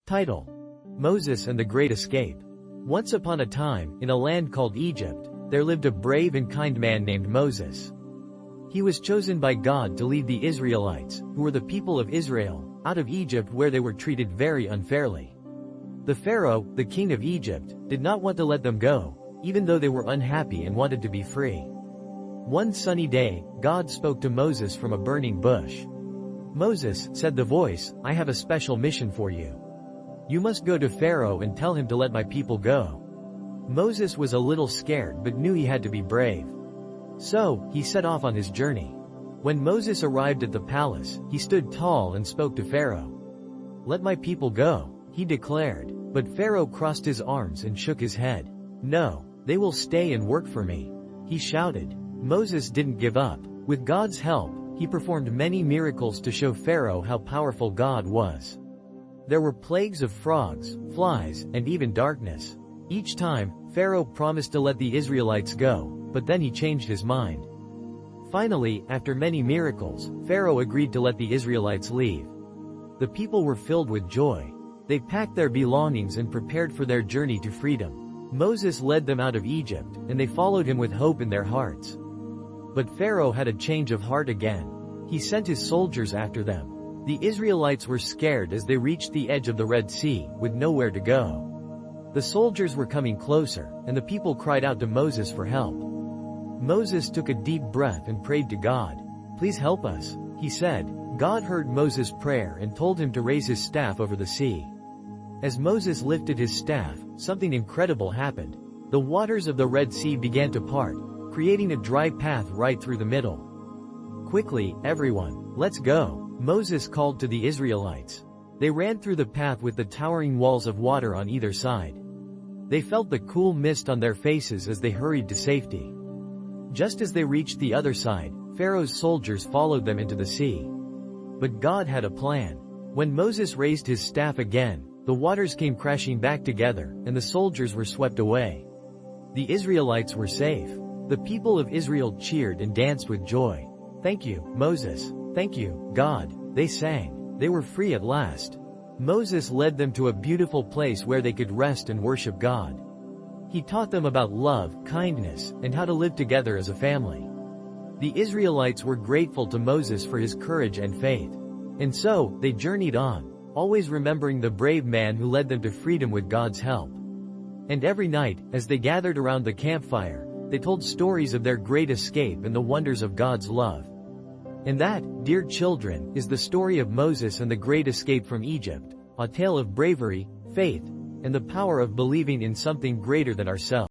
Title: Moses and the Great Escape. Once upon a time, in a land called Egypt, there lived a brave and kind man named Moses. He was chosen by God to lead the Israelites, who were the people of Israel, out of Egypt where they were treated very unfairly. The Pharaoh, the king of Egypt, did not want to let them go, even though they were unhappy and wanted to be free. One sunny day, God spoke to Moses from a burning bush. "Moses," said the voice, "I have a special mission for you. You must go to Pharaoh and tell him to let my people go." Moses was a little scared but knew he had to be brave. So, he set off on his journey. When Moses arrived at the palace, he stood tall and spoke to Pharaoh. "Let my people go," he declared. But Pharaoh crossed his arms and shook his head. "No, they will stay and work for me," he shouted. Moses didn't give up. With God's help, he performed many miracles to show Pharaoh how powerful God was. There were plagues of frogs, flies, and even darkness. Each time, Pharaoh promised to let the Israelites go, but then he changed his mind. Finally, after many miracles, Pharaoh agreed to let the Israelites leave. The people were filled with joy. They packed their belongings and prepared for their journey to freedom. Moses led them out of Egypt, and they followed him with hope in their hearts. But Pharaoh had a change of heart again. He sent his soldiers after them. The Israelites were scared as they reached the edge of the Red Sea, with nowhere to go. The soldiers were coming closer, and the people cried out to Moses for help. Moses took a deep breath and prayed to God. "Please help us," he said. God heard Moses' prayer and told him to raise his staff over the sea. As Moses lifted his staff, something incredible happened. The waters of the Red Sea began to part, creating a dry path right through the middle. "Quickly, everyone, let's go," Moses called to the Israelites. They ran through the path with the towering walls of water on either side. They felt the cool mist on their faces as they hurried to safety. Just as they reached the other side, Pharaoh's soldiers followed them into the sea. But God had a plan. When Moses raised his staff again, the waters came crashing back together, and the soldiers were swept away. The Israelites were safe. The people of Israel cheered and danced with joy. "Thank you, Moses. Thank you, God," they sang. They were free at last. Moses led them to a beautiful place where they could rest and worship God. He taught them about love, kindness, and how to live together as a family. The Israelites were grateful to Moses for his courage and faith. And so, they journeyed on, always remembering the brave man who led them to freedom with God's help. And every night, as they gathered around the campfire, they told stories of their great escape and the wonders of God's love. And that, dear children, is the story of Moses and the great escape from Egypt, a tale of bravery, faith, and the power of believing in something greater than ourselves.